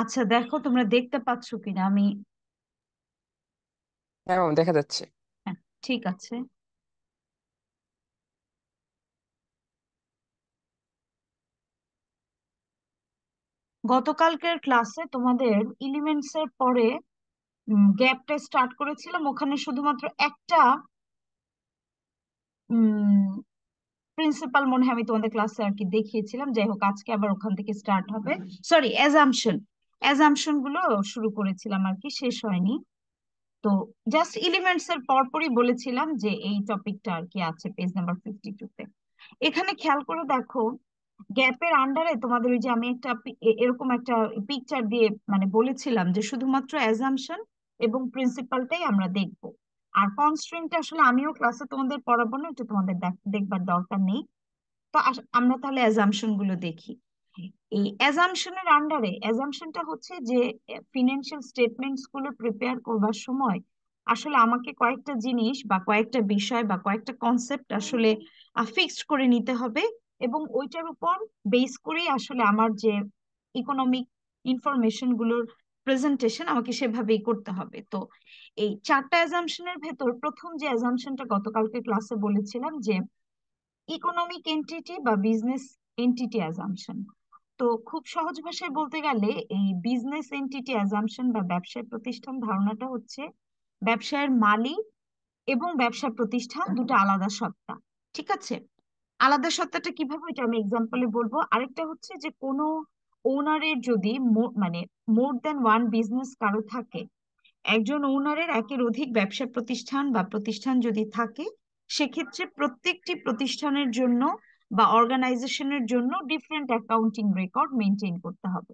আচ্ছা, দেখো তোমরা দেখতে পাচ্ছ কিনা আমি। হ্যাঁ ম্যাম, দেখা যাচ্ছে। হ্যাঁ, ঠিক আছে। গতকালকের ক্লাসে তোমাদের এলিমেন্টস এর পরে গ্যাপটা স্টার্ট করেছিলাম, ওখানে শুধুমাত্র একটা প্রিন্সিপাল মনে হয় আমি তোমাদের ক্লাসে আর কি দেখিয়েছিলাম। যাই হোক, আজকে আবার ওখান থেকে স্টার্ট হবে। Sorry, assumption. অ্যাজাম্পশন গুলো শুরু করেছিলাম আর কি, শেষ হয়নি। তো জাস্ট এলিমেন্টস এর পরপরই বলেছিলাম যে এই টপিকটা আর কি আছে পেজ নাম্বার 52 তে। এখানে খেয়াল করে দেখো, গ্যাপের আন্ডারে তোমাদের ওই যে আমি একটা এরকম একটা পিকচার দিয়ে মানে বলেছিলাম যে শুধুমাত্র অ্যাজাম্পশন এবং প্রিন্সিপালটাই আমরা দেখব। আর কনস্ট্রেন্ট আসলে আমিও ক্লাসে তোমাদের পড়াবো না, এটা তোমাদের দেখবার দরকার নেই। তো আমরা তাহলে অ্যাজাম্পশন গুলো দেখি। এই অ্যাজাম্পশনের আন্ডারে, অ্যাজাম্পশনটা হচ্ছে যে ফিনান্সিয়াল স্টেটমেন্টস গুলো প্রিপেয়ার করবার সময় আসলে আমাকে কয়েকটা জিনিস বা কয়েকটা বিষয় বা কয়েকটা কনসেপ্ট আসলে ফিক্সড করে নিতে হবে, এবং ওইটার উপর বেস করেই আসলে আমার যে ইকোনমিক ইনফরমেশন গুলোর প্রেজেন্টেশন আমাকে সেভাবেই করতে হবে। তো এই চারটা অ্যাজাম্পশনের ভেতর প্রথম যে অ্যাজাম্পশনটা গতকালকে ক্লাসে বলেছিলাম যে ইকোনমিক এন্টিটি বা বিজনেস এন্টিটি অ্যাজাম্পশন। তো খুব সহজ ভাষায় বলতে গেলে এই বিজনেস এন্টিটি অ্যাজাম্পশন বা ব্যবসায় প্রতিষ্ঠান ধারণাটা হচ্ছে ব্যবসায়ের মালিক এবং ব্যবসা প্রতিষ্ঠান দুটো আলাদা সত্তা। ঠিক আছে, আলাদা সত্তাটা কিভাবে এটা আমি এক্সাম্পলে বলবো। আরেকটা হচ্ছে যে কোনো ওনারের যদি মানে মোর দ্যান ওয়ান বিজনেস কারো থাকে, একজন ওনারের একের অধিক ব্যবসা প্রতিষ্ঠান বা প্রতিষ্ঠান যদি থাকে, সেক্ষেত্রে প্রত্যেকটি প্রতিষ্ঠানের জন্য বা অর্গানাইজেশনের জন্য ডিফারেন্ট অ্যাকাউন্টিং রেকর্ড মেনটেন করতে হবে।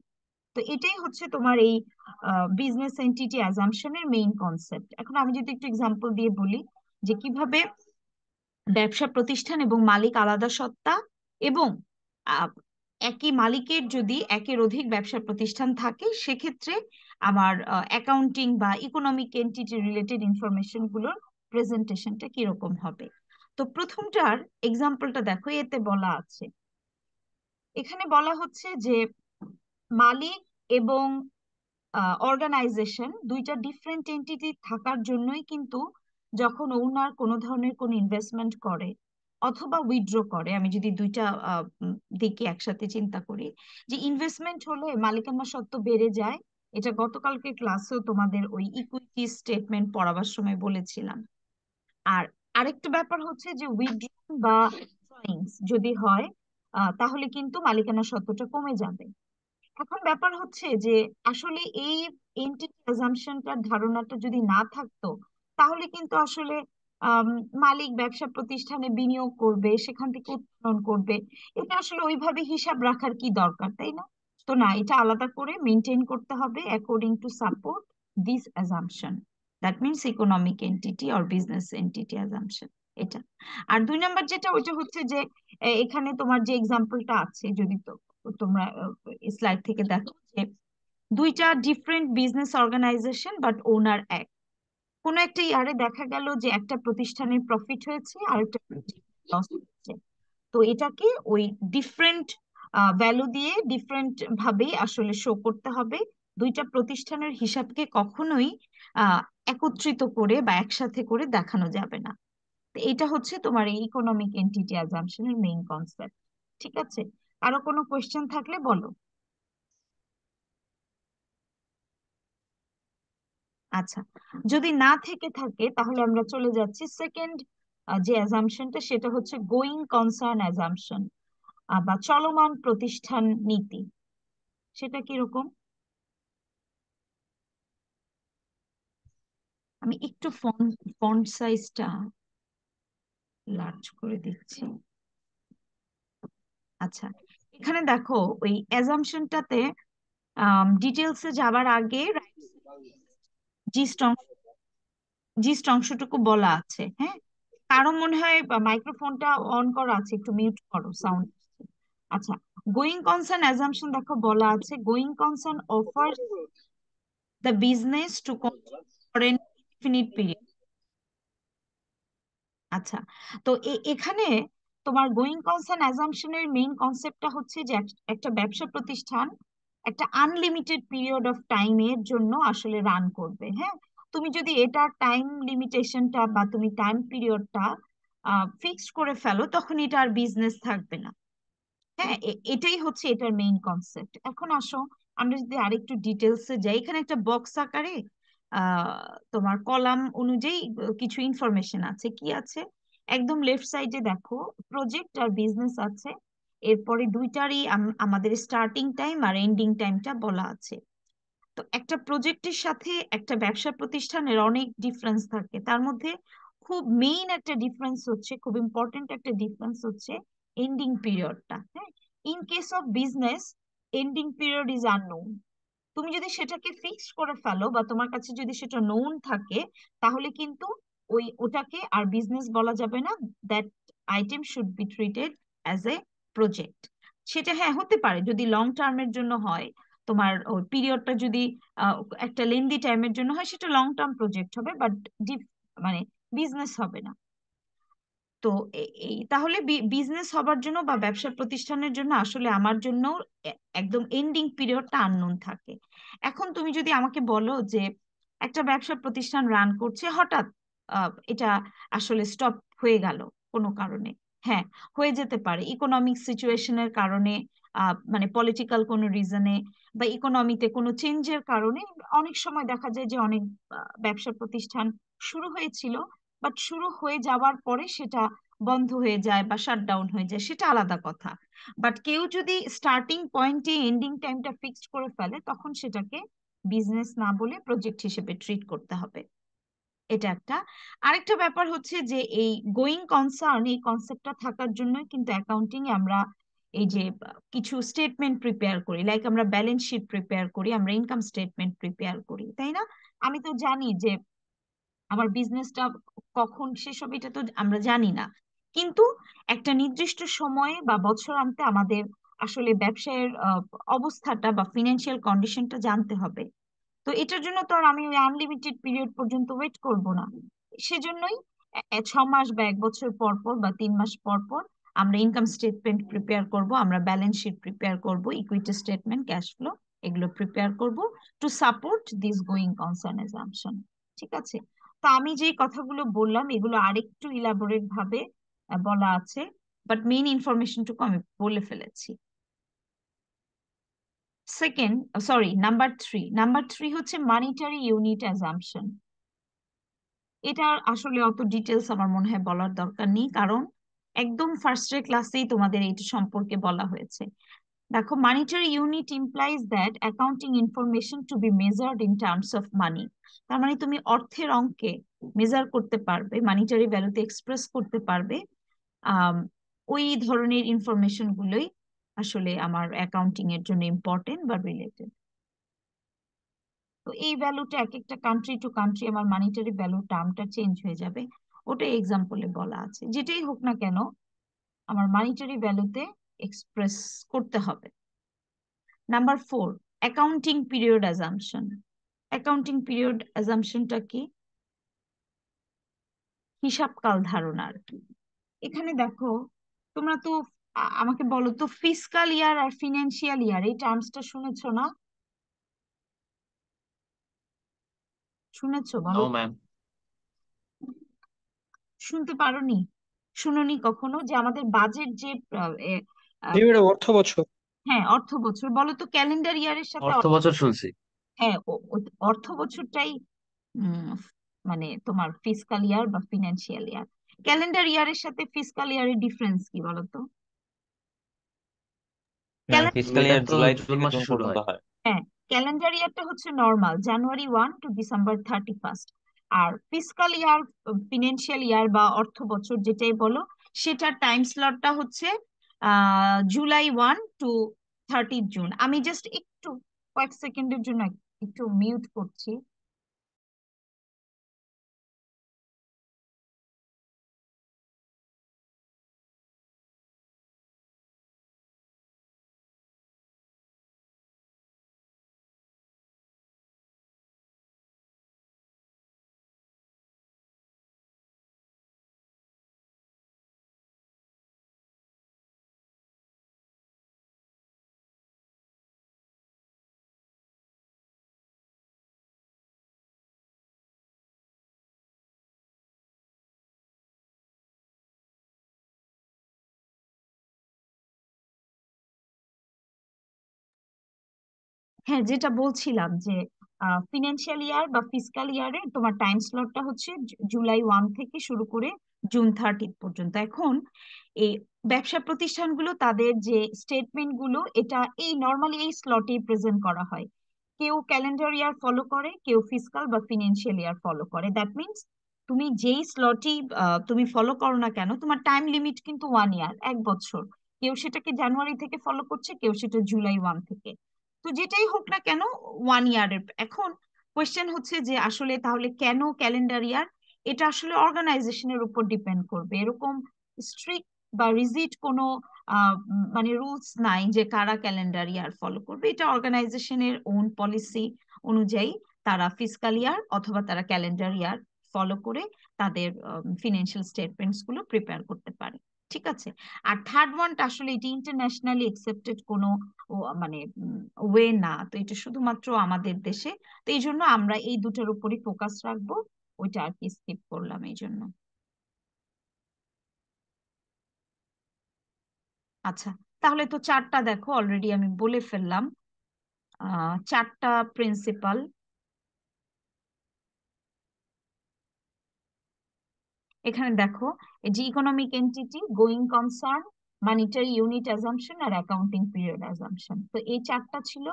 তো এটাই হচ্ছে তোমার এই বিজনেস এন্টিটি অ্যাজাম্পশনের মেইন কনসেপ্ট। এখন আমি যদি একটু এক্সাম্পল দিয়ে বলি যে কিভাবে ব্যবসা প্রতিষ্ঠান এবং মালিক আলাদা সত্তা, এবং আহ, একই মালিকের যদি একের অধিক ব্যবসা প্রতিষ্ঠান থাকে, সেক্ষেত্রে আমার অ্যাকাউন্টিং বা ইকোনমিক এন্টিটি রিলেটেড ইনফরমেশন গুলোর প্রেজেন্টেশনটা কিরকম হবে। তো প্রথমটার এক্সাম্পলটা দেখো, এতে বলা আছে, এখানে বলা হচ্ছে যে মালিক এবং অর্গানাইজেশন দুইটা ডিফারেন্ট এন্টিটি থাকার জন্যই কিন্তু যখন ওনার কোনো ধরনের কোনো ইনভেস্টমেন্ট করে অথবা উইথড্র করে, আমি যদি দুইটা দিকে একসাথে চিন্তা করি, যে ইনভেস্টমেন্ট হলে মালিকানা সত্ত্ব বেড়ে যায়। এটা গতকালকে ক্লাসেও তোমাদের ওই ইকুইটি স্টেটমেন্ট পড়াবার সময় বলেছিলাম। আর আরেকটা ব্যাপার হচ্ছে যে উইথড্র বা ড্রয়িংস যদি হয়, তাহলে কিন্তু মালিকানা সত্ত্বটা কমে যাবে। এখন ব্যাপার হচ্ছে যে আসলে এই এন্টিটি অ্যাজাম্পশনটার ধারণাটা যদি না থাকতো, তাহলে কিন্তু আসলে আম, মালিক ব্যবসা প্রতিষ্ঠানে বিনিয়োগ করবে, সেখান থেকে উত্তোলন করবে, এটা আসলে ওইভাবে হিসাব রাখার কি দরকার, তাই না? তো না, এটা আলাদা করে মেনটেন করতে হবে according to support this assumption. That means economic entity or business entity assumption, এটা। আর দুই নাম্বার যেটা, ওইটা হচ্ছে যে এখানে তোমার যে এক্সাম্পলটা আছে, যদি তো তোমরা স্লাইড থেকে দেখো যে দুইটা ডিফারেন্ট বিজনেস অর্গানাইজেশন বাট ওনার এক। কোনো একটা ইয়ারে দেখা গেল যে একটা প্রতিষ্ঠানের প্রফিট হয়েছে আর একটা লস হয়েছে। তো এটাকে ওই ডিফারেন্ট ভ্যালু দিয়ে ডিফারেন্ট ভাবেই আসলে শো করতে হবে। দুইটা প্রতিষ্ঠানের হিসাবকে কখনোই আহ একত্রিত করে বা একসাথে করে দেখানো যাবে না। তো এটা হচ্ছে তোমার এই ইকোনমিক এন্টিটি অ্যাজাম্পশনের মেইন কনসেপ্ট। ঠিক আছে, আরো কোনো কোয়েশ্চেন থাকলে বলো। আচ্ছা, যদি না থেকে থাকে তাহলে আমরা চলে যাচ্ছি সেকেন্ড যে অ্যাজাম্পশনটা, সেটা হচ্ছে গোয়িং কনসার্ন অ্যাজাম্পশন বা চলমান প্রতিষ্ঠান নীতি। সেটা কিরকম? আমি একটু ফন্ট সাইজটা লার্জ করে দিচ্ছি। আচ্ছা, এখানে দেখো ওই অ্যাজাম্পশনটাতে ডিটেলসে যাবার আগে জিস্ট জিস্ট অংশটুকু বলা আছে। হ্যাঁ, কারো মনে হয় মাইক্রোফোনটা অন করা আছে, একটু মিউট করো, সাউন্ড। আচ্ছা, গোয়িং কনসার্ন অ্যাজাম্পশন দেখো বলা আছে, going concern offer the business to for an infinite period. আচ্ছা, তো এখানে তোমার গোয়িং কনসার্ন অ্যাজাম্পশনের মেইন কনসেপ্টটা হচ্ছে যে একটা ব্যবসা প্রতিষ্ঠান একটা আনলিমিটেড পিরিয়ড অফ টাইমের জন্য আসলে রান করবে। হ্যাঁ, তুমি যদি এটা টাইম লিমিটেশনটা বা তুমি টাইম পিরিয়ডটা ফিক্সড করে ফেলো, তখন এটা আর বিজনেস থাকবে না। হ্যাঁ, এটাই হচ্ছে এটার মেইন কনসেপ্ট। এখন আসো আমরা যদি আরেকটু ডিটেলসে যাই, এখানে একটা বক্স আকারে তোমার কলাম অনুযায়ী কিছু ইনফরমেশন আছে। কি আছে? একদম লেফট সাইডে দেখো প্রজেক্ট আর বিজনেস আছে, এরপরে দুইটারই আমাদের স্টার্টিং টাইম আর এন্ডিং টাইমটা বলা আছে। তো একটা প্রজেক্টের সাথে একটা ব্যবসা প্রতিষ্ঠানের অনেক ডিফারেন্স থাকে, তার মধ্যে খুব মেইন একটা ডিফারেন্স হচ্ছে, খুব ইম্পর্টেন্ট একটা ডিফারেন্স হচ্ছে এন্ডিং পিরিয়ডটা। হ্যাঁ, in case of business ending period is unknown. তুমি যদি সেটাকে ফিক্স করে ফেলো বা তোমার কাছে যদি সেটা নোন থাকে, তাহলে কিন্তু ওটাকে আর বিজনেস বলা যাবে না। That item should be treated as a project. সেটা হ্যাঁ হতে পারে যদি লং টার্মের জন্য হয়, তোমার ওই পিরিয়ডটা যদি আহ, একটা লেন্দি টাইমের জন্য হয়, সেটা লং টার্ম প্রজেক্ট হবে, বাট মানে বিজনেস হবে না। তো এই তাহলে বিজনেস হবার জন্য বা ব্যবসা প্রতিষ্ঠানের জন্য আসলে আমার জন্য একদম এন্ডিং পিরিয়ডটা আননোন থাকে। এখন তুমি যদি আমাকে বলো যে একটা ব্যবসা প্রতিষ্ঠান রান করছে, হঠাৎ এটা আসলে স্টপ হয়ে গেল কোনো কারণে। হ্যাঁ, হয়ে যেতে পারে ইকোনমিক সিচুয়েশনের কারণে, মানে পলিটিক্যাল কোনো রিজনে বা ইকোনমিতে কোনো চেঞ্জের কারণে। অনেক সময় দেখা যায় যে অনেক ব্যবসা প্রতিষ্ঠান শুরু হয়েছিল, বাট শুরু হয়ে যাওয়ার পরে সেটা বন্ধ হয়ে যায় বা শাটডাউন হয়ে যায়, সেটা আলাদা কথা। বাট কেউ যদি স্টার্টিং পয়েন্টে এন্ডিং টাইমটা ফিক্সড করে ফেলে, তখন সেটাকে বিজনেস না বলে প্রজেক্ট হিসেবে ট্রিট করতে হবে। এটা একটা। আরেকটা ব্যাপার হচ্ছে যে এই গোয়িং কনসার্ন, এই কনসেপ্টটা থাকার জন্যই কিন্তু অ্যাকাউন্টিং এ আমরা এই যে কিছু স্টেটমেন্ট প্রিপেয়ার করি, লাইক আমরা ব্যালেন্স শিট প্রিপেয়ার করি, আমরা ইনকাম স্টেটমেন্ট প্রিপেয়ার করি, তাই না? আমি তো জানি যে আমার বিজনেসটা কখন শেষ হবে এটা তো আমরা জানি না, কিন্তু একটা নির্দিষ্ট সময়ে বা বছরান্তে আমাদের আসলে ব্যবসায়ের অবস্থাটা বা ফিনান্সিয়াল কন্ডিশনটা জানতে হবে। তো এটার জন্য তো আর আমি ওই আনলিমিটেড পিরিয়ড পর্যন্ত ওয়েট করব না। সেজন্যই 6 মাস বা 1 বছর পর পর বা 3 মাস পর পর আমরা ইনকাম স্টেটমেন্ট প্রিপেয়ার করব, আমরা ব্যালেন্স শিট প্রিপেয়ার করব, ইকুইটি স্টেটমেন্ট, ক্যাশ ফ্লো, এগুলো প্রিপেয়ার করব to support this going concern assumption. ঠিক আছে? তো আমি যে কথাগুলো বললাম এগুলো আরেকটু ইলাবোরেট ভাবে বলা আছে, বাট মেইন ইনফরমেশনটুকু আমি বলে ফেলেছি। সেকেন্ড, সরি, নাম্বার থ্রি হচ্ছে মানিটারি ইউনিট অ্যাজাম্পশন। এটা আসলে অত ডিটেলস আমার মনে হয় বলার দরকার নেই, কারণ একদম ফার্স্টের ক্লাসেই তোমাদের এটা সম্পর্কে বলা হয়েছে। দেখো, monetary unit implies that accounting information to B measured in terms of money. তার মানে তুমি অর্থের অঙ্কে মেজার করতে পারবে, মানিটারি ভ্যালুতে এক্সপ্রেস করতে পারবে। আম, ওই ধরনের ইনফরমেশন গুলোই আসলে আমার অ্যাকাউন্টিং এর জন্য ইম্পর্টেন্ট বা রিলেটেড। তো এই ভ্যালুটা এক একটা কান্ট্রি টু কান্ট্রি আমার মানিটারি ভ্যালু টার্মটা চেঞ্জ হয়ে যাবে, ওটাই এক্সাম্পলে বলা আছে। যেটাই হোক না কেন আমার মানিটারি ভ্যালুতে এক্সপ্রেস করতে হবে। Number 4, accounting period assumption. Accounting period অ্যাজাম্পশনটা কি? হিসাবকাল ধারণা আর কি। এখানে দেখো, তোমরা তো আমাকে বলো তো, ফিসকাল ইয়ার আর ফিনান্সিয়াল ইয়ার এই টার্মসটা শুনেছো না? শুনেছো বলো? No ma'am. শুনতে পারোনি? শুনোনি কখনো যে আমাদের বাজেট যে আহ, এ, আহ, জি ম্যাডাম, অর্থ বছর। হ্যাঁ, অর্থ বছর বলো তো, ক্যালেন্ডার ইয়ারের সাথে অর্থ বছর শুনছি। হ্যাঁ, অর্থ বছরটাই উম, মানে তোমার ফিসকাল ইয়ার বা ফিনান্সিয়াল ইয়ার। ক্যালেন্ডার ইয়ারের সাথে ফিসকাল ইয়ারের ডিফারেন্স কি বলো তো? ম্যাম ফিসকাল এটা ইয়ার তো জুলাই জুন থেকে মাসে জুন শুরু পর্যন্ত হয়। হয়। হ্যাঁ, ক্যালেন্ডার ইয়ারটা হচ্ছে নর্মাল জানুয়ারি 1 টু ডিসেম্বর 31। আর ফিসকাল ইয়ার, ফিনান্সিয়াল ইয়ার বা অর্থ বছর যেটাই বলো, সেটার টাইম স্লটটা হচ্ছে July 1 to 30 জুন। আমি জাস্ট একটু কয়েক সেকেন্ডের জন্য একটু মিউট করছি। হ্যাঁ, যেটা বলছিলাম যে ফিনান্সিয়াল ইয়ার বা ফিসকাল ইয়ারে তোমার টাইম স্লটটা হচ্ছে জুলাই 1 থেকে শুরু করে জুন 30 পর্যন্ত। এখন এই ব্যবসা প্রতিষ্ঠানগুলো তাদের যে স্টেটমেন্ট গুলো এটা এই নর্মালি এই স্লটেই প্রেজেন্ট করা হয়। কেউ ক্যালেন্ডার ইয়ার ফলো করে, কেউ ফিসকাল বা ফিনান্সিয়াল ইয়ার ফলো করে। দ্যাট মিনস তুমি যেই স্লটই তুমি ফলো করো না কেন, তোমার টাইম লিমিট কিন্তু 1 ইয়ার, 1 বছর। কেউ সেটাকে জানুয়ারি থেকে ফলো করছে, কেউ সেটা জুলাই 1 থেকে। তো যেটাই হোক না কেন, 1 ইয়ারের। এখন কোয়েশ্চেন হচ্ছে যে আসলে তাহলে কেন ক্যালেন্ডার ইয়ার? এটা আসলে অর্গানাইজেশনের উপর ডিপেন্ড করবে। এরকম স্ট্রিক্ট বা রিজিড কোনো মানে রুলস নাই যে কারা ক্যালেন্ডার ইয়ার ফলো করবে। এটা অর্গানাইজেশনের ওন পলিসি অনুযায়ী তারা ফিসকাল ইয়ার অথবা তারা ক্যালেন্ডার ইয়ার ফলো করে তাদের ফিনান্সিয়াল স্টেটমেন্টস গুলো প্রিপেয়ার করতে পারে। ঠিক আছে। আর থার্ড ওয়ানটা আসলে এটি ইন্টারন্যাশনালি একসেপ্টেড কোনো মানে ওয়ে না, তো এটা শুধুমাত্র আমাদের দেশে। তো এই জন্য আমরা এই দুটার উপরই ফোকাস রাখবো। ওইটা আর কি স্কিপ করলাম এই জন্য। আচ্ছা, তাহলে তো চারটা দেখো অলরেডি আমি বলে ফেললাম। চারটা প্রিন্সিপাল এখানে দেখো। এই যে economic entity, going concern, monetary unit assumption আর অ্যাকাউন্টিং পিরিয়ড অ্যাজাম্পশন, তো এই চারটা ছিল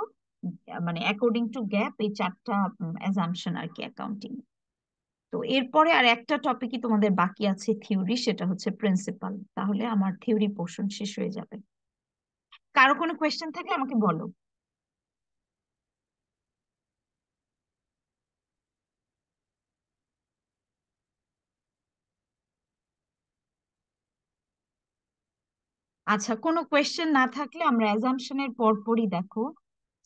মানে অ্যাকর্ডিং টু গ্যাপ এই চারটা অ্যাজাম্পশন আর কি অ্যাকাউন্টিং। তো এরপরে আর একটা টপিকই তোমাদের বাকি আছে থিওরি, সেটা হচ্ছে প্রিন্সিপাল। তাহলে আমার থিওরি পোর্শন শেষ হয়ে যাবে। কারো কোনো কোয়েশ্চেন থাকলে আমাকে বলো। আচ্ছা, কোনো কোয়েশ্চেন না থাকলে আমরা অ্যাজাম্পশনের পরপরই দেখো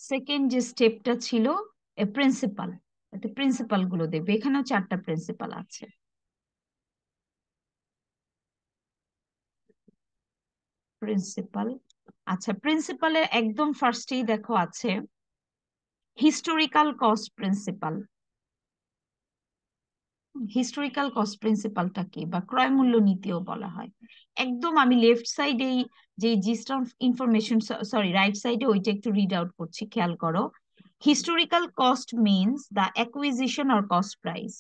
সেকেন্ড যে স্টেপটা ছিল প্রিন্সিপাল। প্রিন্সিপাল গুলো দেখবে, এখানেও চারটা প্রিন্সিপাল আছে। প্রিন্সিপাল, আচ্ছা, প্রিন্সিপালের একদম ফার্স্টেই দেখো আছে historical cost principle. Historical cost প্রিন্সিপালটা কি, বা ক্রয় মূল্য নীতিও বলা হয়। একদম আমি লেফট সাইডে যে gist of information, sorry right সাইডে ওইটা একটু রিড আউট করছি, খেয়াল করো। Historical cost means the acquisition or cost price.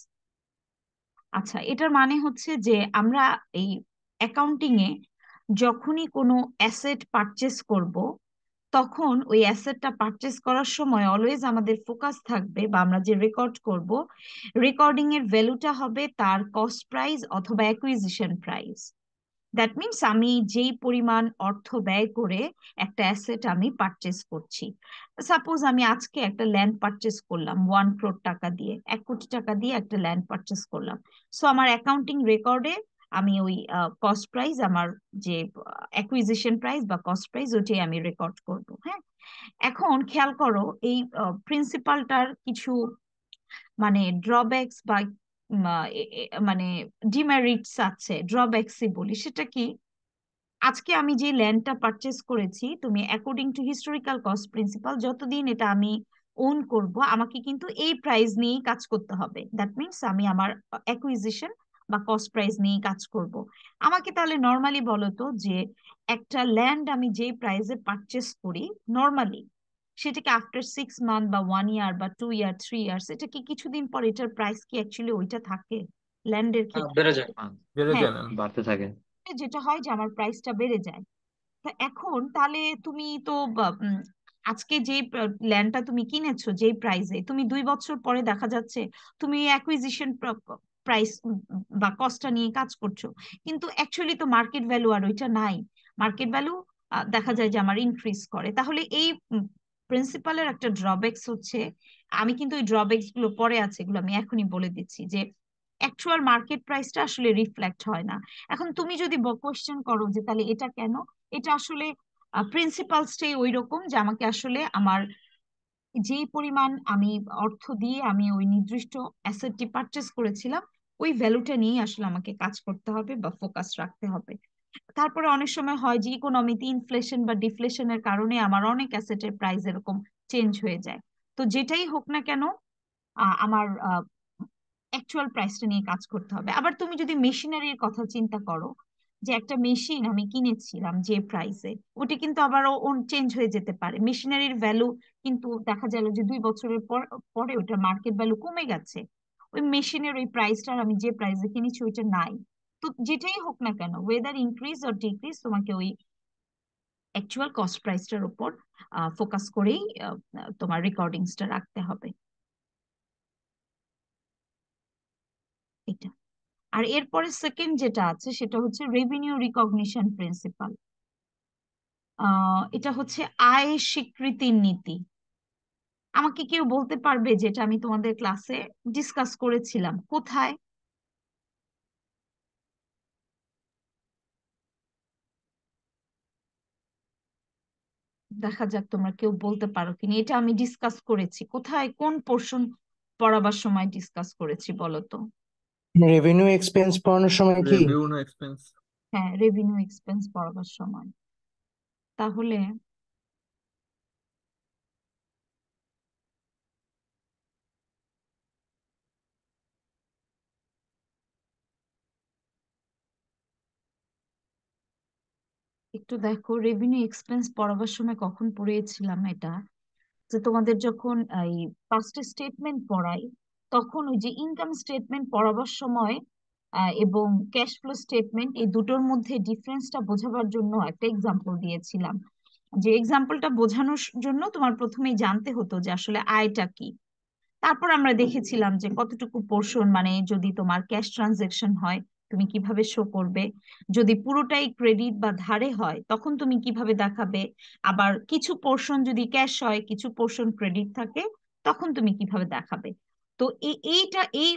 আচ্ছা, এটার মানে হচ্ছে যে আমরা এই অ্যাকাউন্টিং এ যখনই কোনো অ্যাসেট পারচেস করব, তখন ওই অ্যাসেটটা পারচেস করার সময় অলওয়েজ আমাদের ফোকাস থাকবে, বা আমরা যে রেকর্ড করব, রেকর্ডিং এর ভ্যালুটা হবে তার কস্ট প্রাইস অথবা অ্যাকুইজিশন প্রাইস। দ্যাট মিনস আমি যেই পরিমাণ অর্থ ব্যয় করে একটা অ্যাসেট আমি পারচেস করছি। সাপোজ আমি আজকে একটা ল্যান্ড পারচেস করলাম 1 crore টাকা দিয়ে, 1 কোটি টাকা দিয়ে একটা ল্যান্ড পারচেস করলাম। সো আমার অ্যাকাউন্টিং রেকর্ডে আমি ওই কস্ট প্রাইস, আমার যে অ্যাকুইজিশন প্রাইস বা কস্ট প্রাইস, ওইটাই আমি রেকর্ড করব। হ্যাঁ, এখন খেয়াল করো এই প্রিন্সিপালটার কিছু মানে ড্রব্যাকস বা মানে ডিমেরিটস আছে, ড্রব্যাকসই বলি। সেটা কি, আজকে আমি যে ল্যান্ডটা পারচেস করেছি, তুমি according to historical cost principal যতদিন এটা আমি ওন করব, আমাকে কিন্তু এই প্রাইস নিয়েই কাজ করতে হবে। দ্যাট মিনস আমি আমার অ্যাকুইজিশন বা কস্ট প্রাইস নিয়েই কাজ করব। আমাকে তাহলে নর্মালি বলো তো যে একটা ল্যান্ড আমি যে প্রাইসে পারচেস করি নর্মালি, সেটাকে আফটার 6 মান্থ বা 1 ইয়ার বা 2 ইয়ার 3 ইয়ার্স, এটা কি কিছুদিন পর এটার প্রাইস কি অ্যাকচুয়ালি ওইটা থাকে ল্যান্ডের ক্ষেত্রে? বেড়ে যায়, বেড়ে হ্যাঁ, যায় ম্যাম, বাড়তে থাকে। যেটা হয় যে আমার প্রাইসটা বেড়ে যায়। তা এখন তাহলে তুমি তো আজকে যে ল্যান্ডটা তুমি কিনেছো যেই প্রাইসে, তুমি 2 বছর পরে দেখা যাচ্ছে তুমি অ্যাকুইজিশন প্রাইস বা কস্টটা নিয়ে কাজ করছো, কিন্তু অ্যাকচুয়ালি তো মার্কেট ভ্যালু আর ওইটা নাই। মার্কেট ভ্যালু দেখা যায় যে আমার ইনক্রিজ করে। তাহলে এই প্রিন্সিপালের একটা ড্রব্যাকস হচ্ছে, আমি কিন্তু ওই ড্রব্যাকস গুলো পরে আছে, এগুলো আমি এখনই বলে দিচ্ছি, যে অ্যাকচুয়াল মার্কেট প্রাইসটা আসলে রিফ্লেক্ট হয় না। এখন তুমি যদি কোয়েশ্চেন করো যে তাহলে এটা কেন, এটা আসলে প্রিন্সিপালসটাই ওই রকম যে আমাকে আসলে আমার যেই পরিমাণ আমি অর্থ দিয়ে আমি ওই নির্দিষ্ট অ্যাসেটটি পারচেস করেছিলাম, ওই ভ্যালুটা নিয়ে আসলে আমাকে কাজ করতে হবে বা ফোকাস রাখতে হবে। তারপরে অনেক সময় হয় যে ইকোনমিতে ইনফ্লেশন বা ডিফ্লেশনের কারণে আমার অনেক অ্যাসেটের প্রাইস এরকম চেঞ্জ হয়ে যায়। তো যেটাই হোক না কেন, আমার অ্যাকচুয়াল প্রাইসটা নিয়ে কাজ করতে হবে। আবার তুমি যদি মেশিনারির কথা চিন্তা করো, যে একটা মেশিন আমি কিনেছিলাম যে প্রাইসে, ওটা কিন্তু আবারও চেঞ্জ হয়ে যেতে পারে। মেশিনারির ভ্যালু কিন্তু দেখা গেল যে 2 বছরের পরে ওটা মার্কেট ভ্যালু কমে গেছে, ওই মেশিনের ওই প্রাইসটার আমি যে প্রাইসে কিনেছি ওইটা নাই। তো যেটাই হোক না কেন, ওয়েদার ইনক্রিজ অর ডিক্রিজ, তোমাকে ওই অ্যাকচুয়াল কস্ট প্রাইসটার উপর ফোকাস করেই তোমার রেকর্ডিংসটা রাখতে হবে। এটা। আর এরপরে সেকেন্ড যেটা আছে সেটা হচ্ছে রেভিনিউ রিকগনিশন প্রিন্সিপাল। এটা হচ্ছে আয় স্বীকৃতির নীতি। আমাকে কেউ বলতে পারবে যেটা আমি তোমাদের ক্লাসে ডিসকাস করেছিলাম কোথায়? দেখা যাক তোমরা কেউ বলতে পারো কিনা। এটা আমি ডিসকাস করেছি কোথায়, কোন পোর্শন পড়াবার সময় ডিসকাস করেছি বলো তো? রেভিনিউ এক্সপেন্স পড়ানোর সময় কি? রেভিউ না এক্সপেন্স? হ্যাঁ, রেভিনিউ এক্সপেন্স পড়াবার সময়। তাহলে একটু দেখো রেভিনিউ এক্সপেন্স পড়াবার সময় কখন পড়িয়েছিলাম এটা। যে তোমাদের যখন এই ফার্স্ট স্টেটমেন্ট পড়াই, তখন ওই যে ইনকাম স্টেটমেন্ট পড়াবার সময় এবং ক্যাশ ফ্লো স্টেটমেন্ট, এই দুটোর মধ্যে ডিফারেন্সটা বোঝাবার জন্য একটা এক্সাম্পল দিয়েছিলাম। যে এক্সাম্পলটা বোঝানোর জন্য তোমার প্রথমেই জানতে হতো যে আসলে আয়টা কি। তারপর আমরা দেখেছিলাম যে কতটুকু পোর্শন, মানে যদি তোমার ক্যাশ ট্রানজেকশন হয় তুমি কিভাবে শো করবে, যদি পুরোটাই ক্রেডিট বা ধারে হয় তখন তুমি কিভাবে দেখাবে, আবার কিছু পোর্শন যদি ক্যাশ হয় কিছু পোর্শন ক্রেডিট থাকে তখন তুমি কিভাবে দেখাবে। তো এই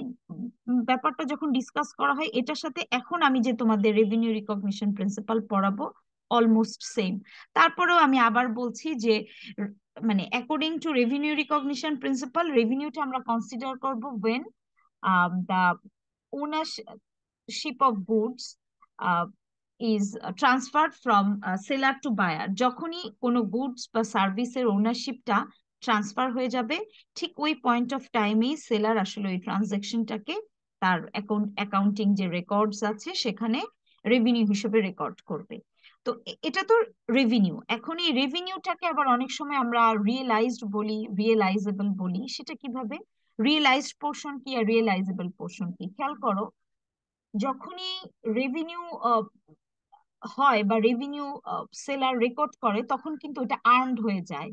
ব্যাপারটা যখন ডিসকাস করা হয় এটার সাথে এখন আমি যে তোমাদের রেভিনিউ রিকগনিশন প্রিন্সিপাল পড়াবো অলমোস্ট সেম। তারপরেও আমি আবার বলছি যে মানে according to revenue recognition principle, রেভিনিউটা আমরা কনসিডার করব when the ownership of goods is transferred from seller to buyer। যখনই কোনো গুডস বা সার্ভিসের ওনারশিপটা ট্রান্সফার হয়ে যাবে, ঠিক ওই পয়েন্ট অফ টাইমেই সেলার আসলে ওই ট্রানজেকশনটাকে তার অ্যাকাউন্টিং যে রেকর্ডস আছে সেখানে রেভিনিউ হিসেবে রেকর্ড করবে। তো এটা তো রেভিনিউ। এখন এই রেভিনিউটাকে আবার অনেক সময় আমরা রিয়েলাইজড বলি, রিয়েলাইজেবল বলি। সেটা কিভাবে? রিয়েলাইজড পোর্শন কি আর রিয়েলাইজেবল পোর্শন কি খেয়াল করো। যখনই রেভিনিউ হয় বা রেভিনিউ সেলার রেকর্ড করে তখন কিন্তু ওটা আর্নড হয়ে যায়।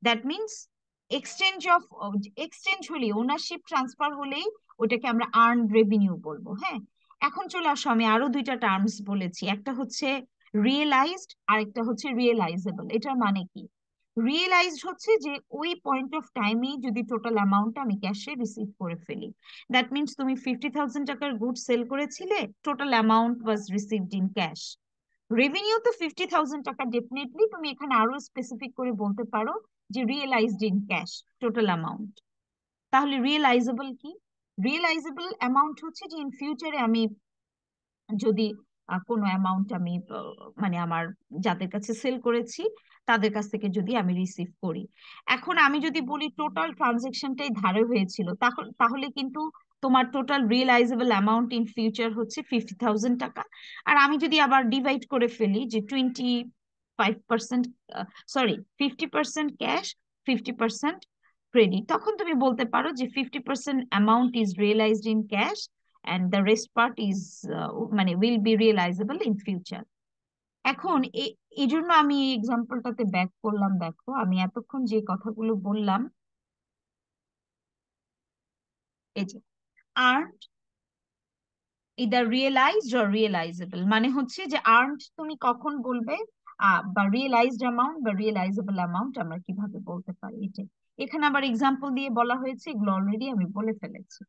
That means exchange of exchange হলেই, ওনারশিপ ট্রান্সফার হলেই ওটাকে আমরা আর্নড রেভিনিউ বলবো। হ্যাঁ, এখন চলে আসো, আমি আরো দুইটা টার্মস বলেছি, একটা হচ্ছে রিয়েলাইজড আর একটা হচ্ছে রিয়েলাইজেবল। এটার মানে কি? রিয়েলাইজড হচ্ছে যে ওই পয়েন্ট অফ টাইমেই যদি টোটাল অ্যামাউন্টটা আমি ক্যাশে রিসিভ করে ফেলি। দ্যাট মিনস তুমি 50,000 টাকার গুড সেল করেছিলে, total amount was received in cash. Revenue তো 50,000 টাকা, ডেফিনেটলি তুমি এখানে আরো স্পেসিফিক করে বলতে পারো যে realised in cash total amount. তাহলে রিয়েলাইজেবল কি? রিয়েলাইজেবল অ্যামাউন্ট হচ্ছে যে ইন ফিউচারে আমি যদি কোনো অ্যামাউন্ট আমি মানে আমার যাদের কাছে সেল করেছি তাদের কাছ থেকে যদি আমি রিসিভ করি। এখন আমি যদি বলি টোটাল ট্রানজেকশনটাই ধারে হয়েছিল, তাহলে কিন্তু তোমার total realisable amount in future হচ্ছে 50,000 টাকা। আর আমি যদি আবার ডিভাইড করে ফেলি যে 25%, সরি 50% ক্যাশ, 50% ক্রেডিট, তখন তুমি বলতে পারো যে 50% amount is realised in cash and the rest part is মানে will be realizable in future। এখন এই জন্য আমি এই এক্সাম্পলটাতে ব্যাক করলাম। দেখো আমি এতক্ষণ যে কথাগুলো বললাম, এই যে earned, either realised or realisable, মানে হচ্ছে যে আর্নড তুমি কখন বলবে, বা রিয়েলাইজড অ্যামাউন্ট বা রিয়েলাইজেবল অ্যামাউন্ট আমরা কিভাবে বলতে পারি। এটা এখানে আবার এক্সাম্পল দিয়ে বলা হয়েছে, এগুলো অলরেডি আমি বলে ফেলেছি।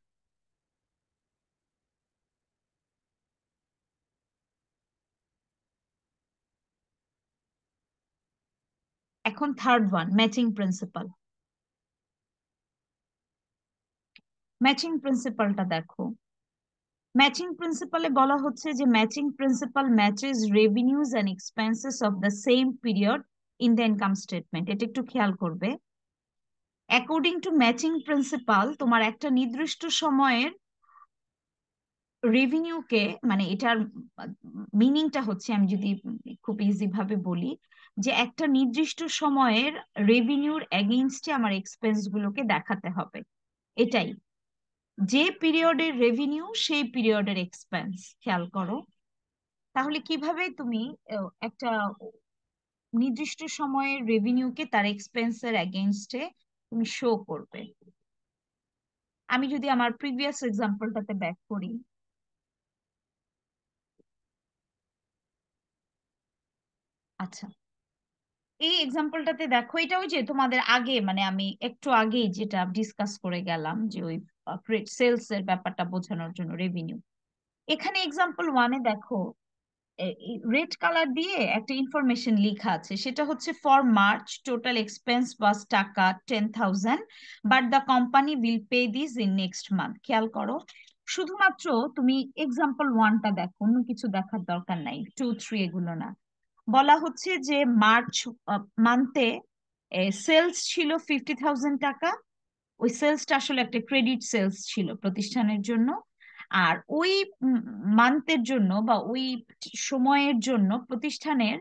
এখন third one, matching principle. Matching প্রিন্সিপালটা দেখো, ম্যাচিং প্রিন্সিপালে বলা হচ্ছে যে matching principle matches revenues and expenses of the same period in the income statement. এটা একটু খেয়াল করবে। অ্যাকর্ডিং টু ম্যাচিং প্রিন্সিপাল তোমার একটা নির্দিষ্ট সময়ের রেভিনিউকে, মানে এটার মিনিংটা হচ্ছে, আমি যদি খুব ইজি ভাবে বলি, যে একটা নির্দিষ্ট সময়ের রেভিনিউর এগেইনস্টে আমার এক্সপেন্স গুলোকে দেখাতে হবে, এটাই। যে পিরিয়ডের রেভিনিউ সেই পিরিয়ডের এক্সপেন্স, খেয়াল করো। তাহলে কিভাবে তুমি একটা নির্দিষ্ট সময়ের রেভিনিউকে তার এক্সপেন্সের এগেইনস্টে তুমি শো করবে? আমি যদি আমার প্রিভিয়াস এক্সাম্পলটাতে ব্যাক করি, আচ্ছা, এই এক্সাম্পলটাতে দেখো, এটা ওই যে তোমাদের আগে, মানে আমি একটু আগেই যেটা ডিসকাস করে গেলাম, যে ওই সেলস এর ব্যাপারটা বোঝানোর জন্য রেভিনিউ। এখানে এক্সাম্পল ওয়ানে দেখো, রেড কালার দিয়ে একটা ইনফরমেশন লেখা আছে, সেটা হচ্ছে ফর মার্চ টোটাল এক্সপেন্স ওয়াজ টাকা 10,000, but the company will pay this in next month. খেয়াল করো, শুধুমাত্র তুমি এক্সাম্পল ওয়ানটা দেখো, অন্য কিছু দেখার দরকার নাই, টু থ্রি এগুলো না। বলা হচ্ছে যে মার্চ মান্থে সেলস ছিল 50,000 টাকা। ওই সেলসটা আসলে একটা ক্রেডিট সেলস ছিল প্রতিষ্ঠানের জন্য। আর ওই মান্থের জন্য বা ওই সময়ের জন্য প্রতিষ্ঠানের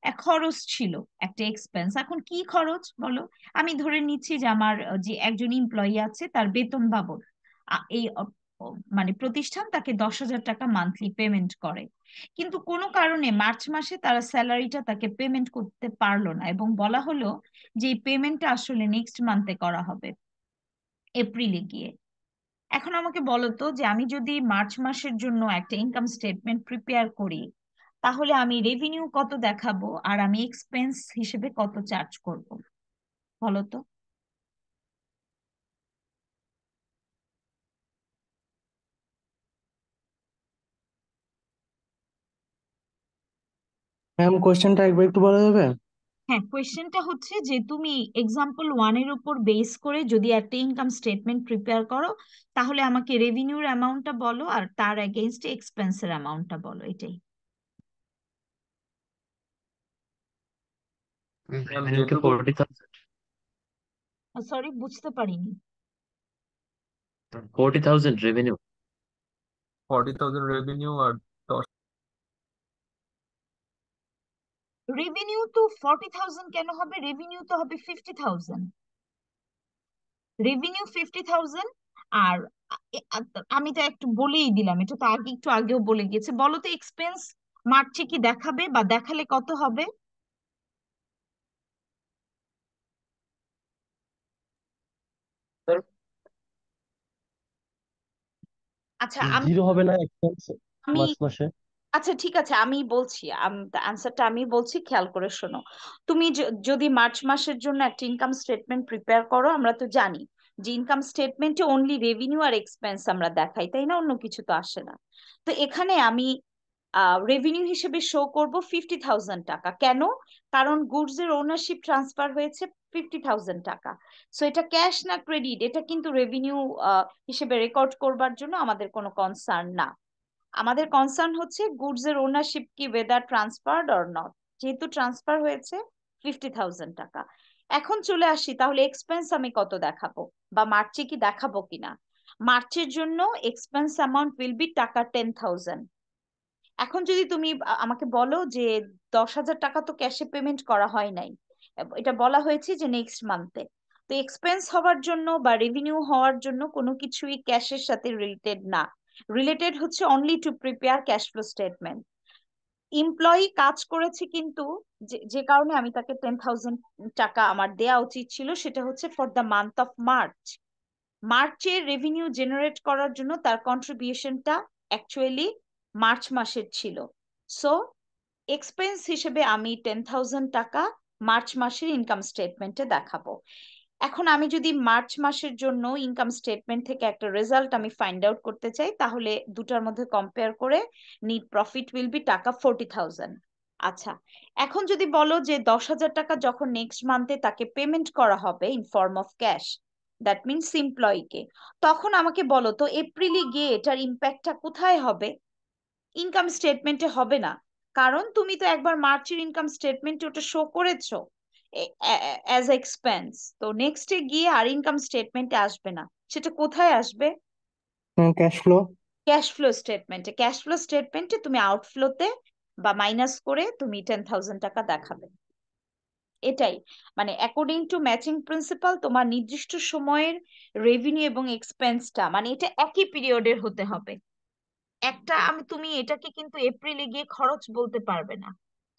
এক খরচ ছিল, একটা এক্সপেন্স। এখন কি খরচ বলো? আমি ধরে নিচ্ছি যে আমার যে একজন এমপ্লয়ি আছে, তার বেতন বাবদ এই মানে প্রতিষ্ঠান তাকে 10,000 টাকা মান্থলি পেমেন্ট করে। কিন্তু কোনো কারণে মার্চ মাসে তারা স্যালারিটা তাকে পেমেন্ট করতে পারলো না, এবং বলা হলো যে এই পেমেন্টটা আসলে নেক্সট মান্থে করা হবে, এপ্রিলে গিয়ে। এখন আমাকে বলো তো, যে আমি যদি মার্চ মাসের জন্য একটা ইনকাম স্টেটমেন্ট প্রিপেয়ার করি, তাহলে আমি রেভিনিউ কত দেখাবো আর আমি এক্সপেন্স হিসেবে কত চার্জ করব, বলো তো? ম্যাম, কোশ্চেনটা একবার একটু বলা যাবে? হ্যাঁ, কোয়েশ্চেনটা হচ্ছে যে তুমি এক্সাম্পল ওয়ানের উপর বেস করে যদি একটা ইনকাম স্টেটমেন্ট প্রিপেয়ার করো, তাহলে আমাকে রেভিনিউর অ্যামাউন্টটা বলো আর তার এগেইনস্টে এক্সপেন্সের অ্যামাউন্টটা বলো, এটাই। ম্যাম revenue কে যেটুকু 40,000, সরি, বুঝতে পারিনি। 40,000 revenue. 40,000 রেভিনিউ আর 10। রেভিনিউ তো 40,000 কেন হবে? রেভিনিউ তো হবে 50,000। রেভিনিউ 50,000। আর আমি তো একটু বলেই দিলাম, এটা তো আগে, একটু আগেও বলে গেছে। বলো তো এক্সপেন্স মার্চে কি দেখাবে, বা দেখালে কত হবে? স্যার, আচ্ছা, আমি জিরো হবে না এক্সপেন্স আমি মার্চ মাসে? আচ্ছা, ঠিক আছে, আমি বলছি, আনসারটা আমি বলছি, খেয়াল করে শোনো। তুমি যদি মার্চ মাসের জন্য একটা ইনকাম স্টেটমেন্ট প্রিপেয়ার করো, আমরা তো জানি যে ইনকাম স্টেটমেন্টে অনলি রেভিনিউ আর এক্সপেন্স আমরা দেখাই, তাই না? অন্য কিছু তো আসে না। তো এখানে আমি রেভিনিউ হিসেবে শো করব 50,000 টাকা। কেন? কারণ গুডস এর ওনারশিপ ট্রান্সফার হয়েছে 50,000 টাকা। সো এটা ক্যাশ না ক্রেডিট, এটা কিন্তু রেভিনিউ হিসেবে রেকর্ড করবার জন্য আমাদের কোনো কনসার্ন না। আমাদের কনসার্ন হচ্ছে গুডস এর ওনারশিপ কি ওয়েদার ট্রান্সফার্ড অর নট। যেহেতু ট্রান্সফার হয়েছে 50,000 টাকা। এখন চলে আসি, তাহলে এক্সপেন্স আমি কত দেখাবো, বা মার্চে কি দেখাবো কিনা? মার্চের জন্য এক্সপেন্স অ্যামাউন্ট উইল বি টাকা 10,000। এখন যদি তুমি আমাকে বলো যে 10,000 টাকা তো ক্যাশে পেমেন্ট করা হয় নাই, এটা বলা হয়েছে যে নেক্সট মান্থে। তো এক্সপেন্স হওয়ার জন্য বা রেভিনিউ হওয়ার জন্য কোনো কিছুই ক্যাশের সাথে রিলেটেড না। রিলেটেড হচ্ছে only to prepare cash flow statement. Employee কাজ করেছে, কিন্তু যে যে কারণে আমি তাকে 10,000 টাকা আমার দেয়া উচিত ছিল, সেটা হচ্ছে for the month of March. মার্চের রেভিনিউ জেনারেট করার জন্য তার কন্ট্রিবিউশনটা অ্যাকচুয়ালি মার্চ মাসের ছিল। সো এক্সপেন্স হিসেবে আমি 10,000 টাকা মার্চ মাসের ইনকাম স্টেটমেন্টে দেখাবো। এখন আমি যদি মার্চ মাসের জন্য ইনকাম স্টেটমেন্ট থেকে একটা রেজাল্ট আমি ফাইন্ড আউট করতে চাই, তাহলে দুটার মধ্যে কম্পেয়ার করে নিট প্রফিট উইল বি টাকা 40,000। আচ্ছা, এখন যদি বলো যে 10,000 টাকা যখন নেক্সট মান্থে তাকে পেমেন্ট করা হবে in form of cash, that means এমপ্লয়িকে, তখন আমাকে বলো তো এপ্রিলে গিয়ে এটার ইম্প্যাক্টটা কোথায় হবে? ইনকাম স্টেটমেন্টে হবে না, কারণ তুমি তো একবার মার্চের ইনকাম স্টেটমেন্টে ওটা শো করেছো অ্যাজ এক্সপেন্স। তো নেক্সটে গিয়ে আর ইনকাম স্টেটমেন্টে আসবে না, সেটা কোথায় আসবে? Cash flow. ক্যাশ ফ্লো স্টেটমেন্টে তুমি আউটফ্লোতে বা মাইনাস করে তুমি 10,000 টাকা দেখাবে। এটাই মানে অ্যাকর্ডিং টু ম্যাচিং প্রিন্সিপাল তোমার নির্দিষ্ট সময়ের রেভিনিউ এবং এক্সপেন্সটা মানে এটা একই পিরিয়ডের হতে হবে। তুমি এটাকে কিন্তু এপ্রিলে গিয়ে খরচ বলতে পারবে না,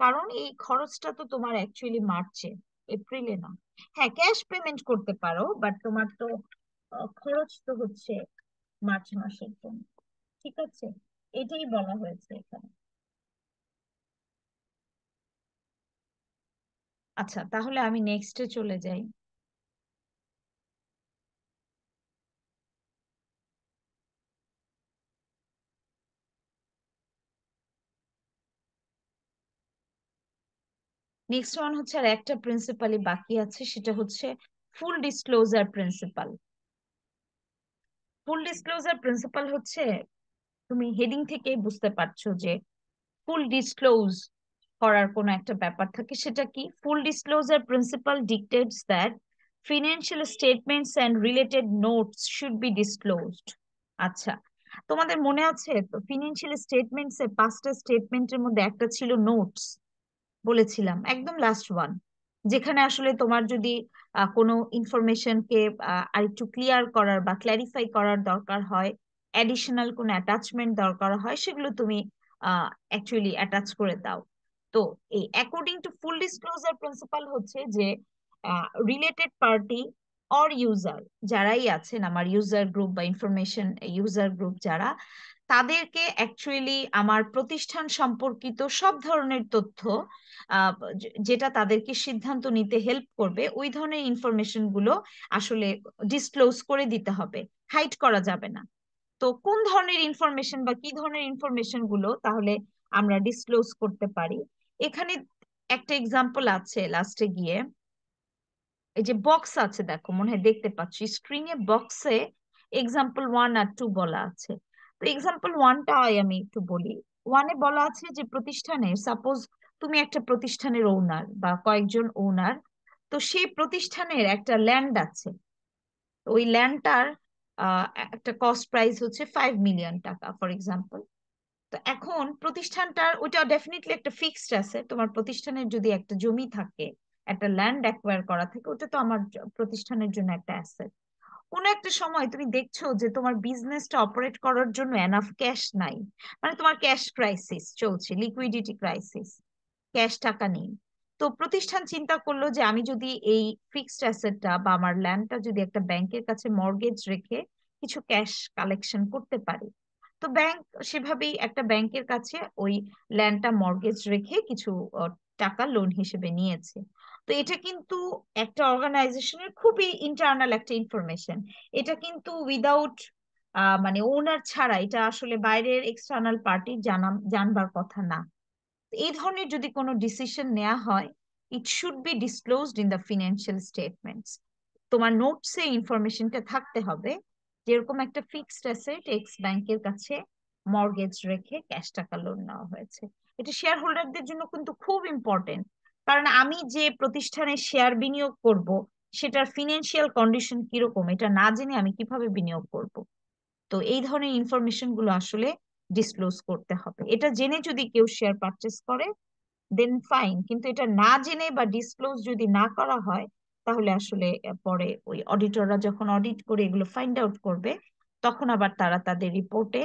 কারণ এই খরচটা তো তোমার অ্যাকচুয়ালি মার্চে, এপ্রিলে না। হ্যাঁ, ক্যাশ পেমেন্ট করতে পারো, বাট তোমার তো খরচ তো হচ্ছে মার্চ মাসের জন্য। ঠিক আছে, এটাই বলা হয়েছে এখানে। আচ্ছা, তাহলে আমি নেক্সটে চলে যাই। নেক্সট ওয়ান হচ্ছে আর একটা প্রিন্সিপালই বাকি আছে, সেটা হচ্ছে ফুল ডিসক্লোজার প্রিন্সিপাল। ফুল ডিসক্লোজার প্রিন্সিপাল হচ্ছে, তুমি হেডিং থেকেই বুঝতে পারছো যে ফুল ডিসক্লোজ করার কোনো একটা ব্যাপার থাকে। সেটা কি? Full disclosure principle dictates that financial statements and related notes should be disclosed. আচ্ছা, তোমাদের মনে আছে তো ফিনান্সিয়াল স্টেটমেন্টস এর 5টা স্টেটমেন্টের মধ্যে একটা ছিল নোটস, বলেছিলাম একদম লাস্ট ওয়ান, যেখানে আসলে তোমার যদি কোনো ইনফরমেশনকে আরেকটু ক্লিয়ার করার বা ক্ল্যারিফাই করার দরকার হয়, অ্যাডিশনাল কোনো অ্যাটাচমেন্ট দরকার হয়, সেগুলো তুমি অ্যাকচুয়ালি অ্যাটাচ করে দাও। তো এই according to full disclosure principal হচ্ছে যে রিলেটেড পার্টি অর ইউজার যারাই আছেন, আমার ইউজার গ্রুপ বা ইনফরমেশন ইউজার গ্রুপ যারা, তাদেরকে অ্যাকচুয়ালি আমার প্রতিষ্ঠান সম্পর্কিত সব ধরনের তথ্য যেটা তাদেরকে সিদ্ধান্ত নিতে হেল্প করবে, ওই ধরনের ইনফরমেশন গুলো আসলে ডিসক্লোজ করে দিতে হবে, হাইড করা যাবে না। তো কোন ধরনের ইনফরমেশন বা কি ধরনের ইনফরমেশন গুলো তাহলে আমরা ডিসক্লোজ করতে পারি, এখানে একটা এক্সাম্পল আছে লাস্টে গিয়ে। এই যে বক্স আছে, দেখো মনে হয় দেখতে পাচ্ছি স্ক্রিনে, বক্সে এক্সাম্পল 1 আর 2 বলা আছে। তো এক্সাম্পল 1টাই আমি একটু বলি। 1-এ বলা আছে যে প্রতিষ্ঠানের, সাপোজ তুমি একটা প্রতিষ্ঠানের ওনার বা কয়েকজন ওনার, তো সেই প্রতিষ্ঠানের একটা ল্যান্ড আছে। তো ওই ল্যান্ডটার একটা কস্ট প্রাইস হচ্ছে 5 মিলিয়ন টাকা ফর এক্সাম্পল। তো এখন প্রতিষ্ঠানটার ওইটা ডেফিনেটলি একটা ফিক্সড আছে। তোমার প্রতিষ্ঠানের যদি একটা জমি থাকে, একটা ল্যান্ড অ্যাকোয়ার করা থাকে, ওটা তো আমার প্রতিষ্ঠানের জন্য একটা অ্যাসেট। কোনো একটা সময় তুমি দেখছো যে তোমার বিজনেসটা অপারেট করার জন্য এনাফ ক্যাশ নাই, মানে তোমার ক্যাশ ক্রাইসিস চলছে, লিকুইডিটি ক্রাইসিস, ক্যাশ টাকা নেই। তো প্রতিষ্ঠান চিন্তা করলো যে আমি যদি এই ফিক্সড অ্যাসেটটা বা আমার ল্যান্ডটা যদি একটা ব্যাংকের কাছে মর্গেজ রেখে কিছু ক্যাশ কালেকশন করতে পারি, তো ব্যাংক সেভাবেই একটা ব্যাংকের কাছে ওই ল্যান্ডটা মর্গেজ রেখে কিছু টাকা লোন হিসেবে নিয়েছে। তো এটা কিন্তু একটা অর্গানাইজেশনের খুবই ইন্টারনাল একটা ইনফরমেশন। এটা কিন্তু উইদাউট মানে ওনার ছাড়া এটা আসলে বাইরের এক্সটার্নাল পার্টির জানবার কথা না। এই ধরনের যদি কোনো ডিসিশন নেওয়া হয়, it should be disclosed in the financial statements. তোমার নোটসে ইনফরমেশনটা থাকতে হবে যেরকম একটা ফিক্সড অ্যাসেট এক্স ব্যাংকের কাছে মর্গেজ রেখে ক্যাশ টাকা লোন নেওয়া হয়েছে। এটা শেয়ার হোল্ডারদের জন্য কিন্তু খুব ইম্পর্টেন্ট, কারণ আমি যে প্রতিষ্ঠানে শেয়ার বিনিয়োগ করব, সেটার ফিনান্সিয়াল কন্ডিশন কিরকম এটা না জেনে আমি কিভাবে বিনিয়োগ করব। তো এই ধরনের ইনফরমেশন গুলো আসলে ডিসক্লোজ করতে হবে। এটা জেনে যদি কেউ শেয়ার পারচেস করে দেন ফাইন, কিন্তু এটা না জেনে বা ডিসক্লোজ যদি না করা হয়, তাহলে আসলে পরে ওই অডিটররা যখন অডিট করে এগুলো ফাইন্ড আউট করবে, তখন আবার তারা তাদের রিপোর্টে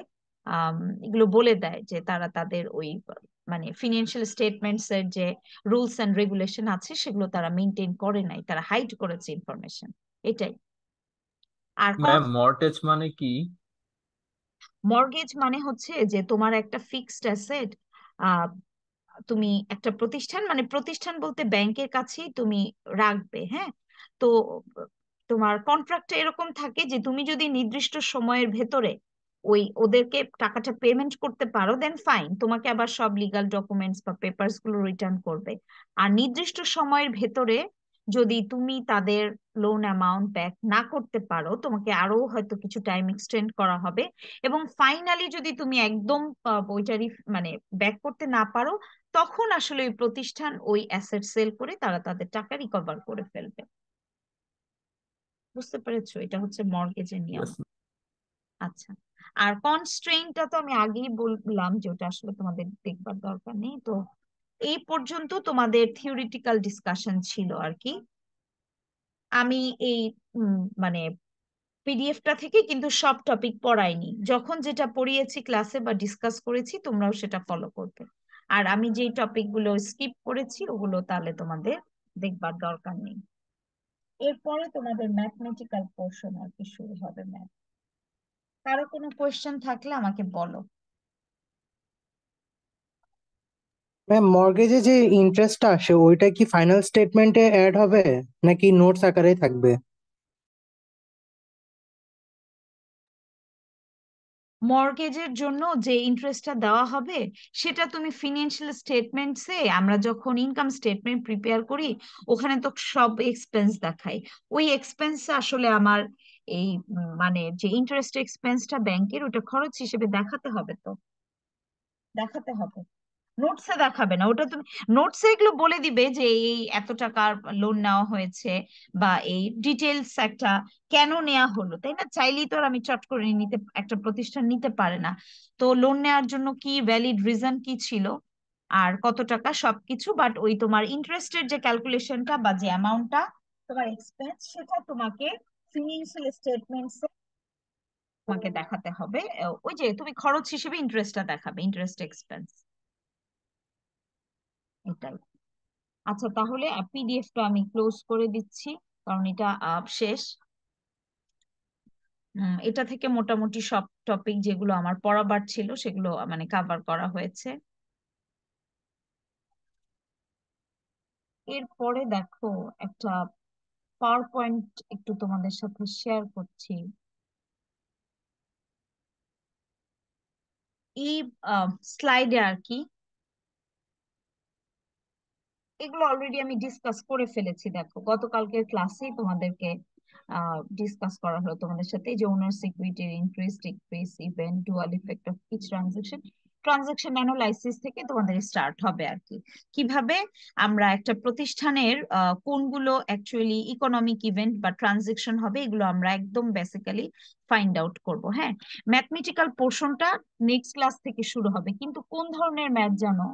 এগুলো বলে দেয় যে তারা তাদের ওই মানে ফিনান্সিয়াল স্টেটমেন্টস এর যে রুলস এন্ড রেগুলেশন আছে সেগুলো তারা মেনটেন করে নাই, তারা হাইড করেছে ইনফরমেশন। এটাই। আর ম্যাম মর্টেজ মানে কি? মর্গেজ মানে হচ্ছে যে তোমার একটা ফিক্সড অ্যাসেট, তুমি একটা প্রতিষ্ঠান, মানে প্রতিষ্ঠান বলতে ব্যাংকের কাছেই তুমি রাখবে, হ্যাঁ। তো তোমার কন্ট্রাক্টটা এরকম থাকে যে তুমি যদি নির্দিষ্ট সময়ের ভেতরে ওই ওদেরকে টাকাটা পেমেন্ট করতে পারো দেন ফাইন, তোমাকে আবার সব লিগাল ডকুমেন্টস বা পেপারস গুলো রিটার্ন করবে। আর নির্দিষ্ট সময়ের ভেতরে যদি তুমি তাদের লোন অ্যামাউন্ট ব্যাক না করতে পারো, তোমাকে আরো হয়তো কিছু টাইম এক্সটেন্ড করা হবে। এবং ফাইনালি যদি তুমি একদম ওইটারই মানে ব্যাক করতে না পারো, তখন আসলে ওই প্রতিষ্ঠান ওই অ্যাসেট সেল করে তারা তাদের টাকা রিকভার করে ফেলবে। বুঝতে পেরেছো? এটা হচ্ছে মর্গেজের নিয়ম। Yes, আচ্ছা, আর কনস্ট্রেইনটা তো আমি আগেই বললাম যে ওটা আসলে তোমাদের দেখবার দরকার নেই। তো এই পর্যন্ত তোমাদের থিওরিটিক্যাল ডিসকাশন ছিল আর কি। আমি এই মানে পিডিএফটা থেকে কিন্তু সব টপিক পড়াইনি, যখন যেটা পড়িয়েছি ক্লাসে বা ডিসকাস করেছি তোমরাও সেটা ফলো করবে। আর আমি যেই টপিক গুলো স্কিপ করেছি ওগুলো তাহলে তোমাদের দেখবার দরকার নেই। এরপরে তোমাদের ম্যাথমেটিক্যাল পোর্শন আর কি শুরু হবে। ম্যাথ, কারো কোনো কোয়েশ্চেন থাকলে আমাকে বলো। ম্যাম, মর্গেজে যে ইন্টারেস্টটা আসে ওইটা কি ফাইনাল স্টেটমেন্টে অ্যাড হবে নাকি নোটস আকারেই থাকবে? মর্গেজের জন্য যে ইন্টারেস্টটা দেওয়া হবে সেটা তুমি ফিনান্সিয়াল স্টেটমেন্টসে, আমরা যখন ইনকাম স্টেটমেন্ট প্রিপেয়ার করি ওখানে তো সব এক্সপেন্স দেখাই। ওই এক্সপেন্স আসলে আমার এই মানে যে ইন্টারেস্ট এক্সপেন্সটা ব্যাংকের ওটা খরচ হিসেবে দেখাতে হবে। তো দেখাতে হবে, নোটসে দেখাবে না ওটা। তুমি নোটসে এগুলো বলে দিবে যে এই এত টাকার লোন নেওয়া হয়েছে বা এই ডিটেলস একটা কেন নেওয়া হলো, তাই না? চাইলেই তো আর আমি চট করে নিতে, একটা প্রতিষ্ঠান নিতে পারে না। তো লোন নেওয়ার জন্য কি ভ্যালিড রিজন কি ছিল আর কত টাকা সবকিছু, বাট ওই তোমার ইন্টারেস্টের যে ক্যালকুলেশনটা বা যে অ্যামাউন্টটা তোমার এক্সপেন্স সেটা তোমাকে ফিনান্সিয়াল স্টেটমেন্টস তোমাকে দেখাতে হবে। ওই যে তুমি খরচ হিসেবে ইন্টারেস্টটা দেখাবে, ইন্টারেস্ট এক্সপেন্স, এটাই। আচ্ছা, তাহলে পিডিএফটা আমি ক্লোজ করে দিচ্ছি কারণ এটা শেষ। এটা থেকে মোটামুটি সব টপিক যেগুলো আমার পড়াবার ছিল সেগুলো মানে কভার করা হয়েছে। এরপরে দেখো একটা পাওয়ার পয়েন্ট একটু তোমাদের সাথে শেয়ার করছি। এই স্লাইডে আর কি এগুলো অলরেডি আমি ডিসকাস করে ফেলেছি। দেখো গতকালকের ক্লাসেই তোমাদেরকে ডিসকাস করা হলো তোমাদের সাথে, এই যে ওনার সিকিউরিটির increase decrease event dual effect of each transaction, transaction analysis থেকে তোমাদের স্টার্ট হবে আর কি। কিভাবে আমরা একটা প্রতিষ্ঠানের কোনগুলো অ্যাকচুয়ালি ইকোনমিক ইভেন্ট বা ট্রানজাকশন হবে এগুলো আমরা একদম বেসিক্যালি ফাইন্ড আউট করব। হ্যাঁ, ম্যাথমেটিক্যাল পোর্শনটা নেক্সট ক্লাস থেকে শুরু হবে, কিন্তু কোন ধরনের ম্যাথ জানো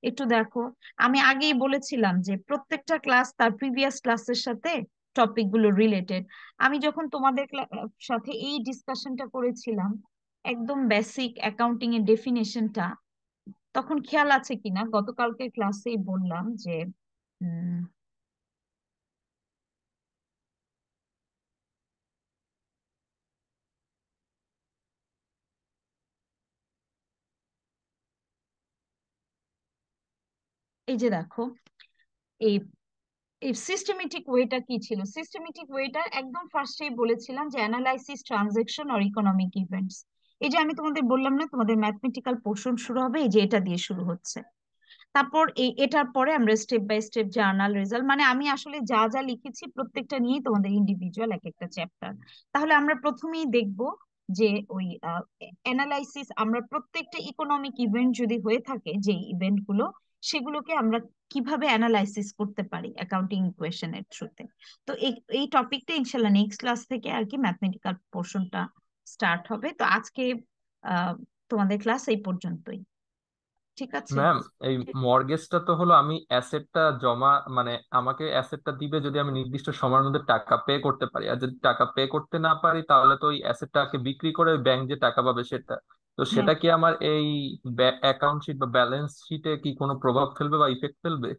একটু দেখো। আমি আগেই বলেছিলাম যে প্রত্যেকটা ক্লাস তার প্রিভিয়াস ক্লাসের সাথে টপিক গুলো রিলেটেড। আমি যখন তোমাদের সাথে এই ডিসকাশনটা করেছিলাম একদম বেসিক অ্যাকাউন্টিং এর ডেফিনেশনটা, তখন খেয়াল আছে কিনা গতকালকে ক্লাসেই বললাম যে উম, এই যে দেখো এই এই সিস্টেমেটিক ওয়েটা কি ছিল। সিস্টেমেটিক ওয়েটা একদম ফার্স্টেই বলেছিলাম যে অ্যানালাইসিস ট্রানজাকশন আর ইকোনমিক ইভেন্টস। এই যে আমি তোমাদের বললাম না তোমাদের ম্যাথমেটিক্যাল পোর্শন শুরু হবে, এই যে এটা দিয়ে শুরু হচ্ছে। তারপর এটার পরে আমরা step by step journal result, মানে আমি আসলে যা যা লিখেছি প্রত্যেকটা নিয়ে তোমাদের ইন্ডিভিজুয়াল এক একটা চ্যাপ্টার। তাহলে আমরা প্রথমেই দেখব যে ওই অ্যানালাইসিস, আমরা প্রত্যেকটা ইকোনমিক ইভেন্ট যদি হয়ে থাকে যে ইভেন্ট গুলো সেগুলোকে আমরা কিভাবে অ্যানালাইসিস করতে পারি অ্যাকাউন্টিং ইকুয়েশনের থ্রুতে। তো এই এই টপিকটা ইনশাল্লাহ নেক্সট ক্লাস থেকে আর কি ম্যাথমেটিক্যাল পোর্শনটা স্টার্ট হবে। তো আজকে আহ তোমাদের ক্লাস এই পর্যন্তই, ঠিক আছে? ম্যাম, এই মর্গেজটা তো হলো আমি অ্যাসেটটা জমা, মানে আমাকে অ্যাসেটটা দিবে যদি আমি নির্দিষ্ট সময়ের মধ্যে টাকা পে করতে পারি, আর যদি টাকা পে করতে না পারি তাহলে তো ওই অ্যাসেটটাকে বিক্রি করে ব্যাংক যে টাকা পাবে সেটা, তো হ্যাঁ, সেটা কি আমার এই অ্যাকাউন্ট শিট বা ব্যালেন্স শিটে কি কোনো প্রভাব ফেলবে বা ইফেক্ট ফেলবে?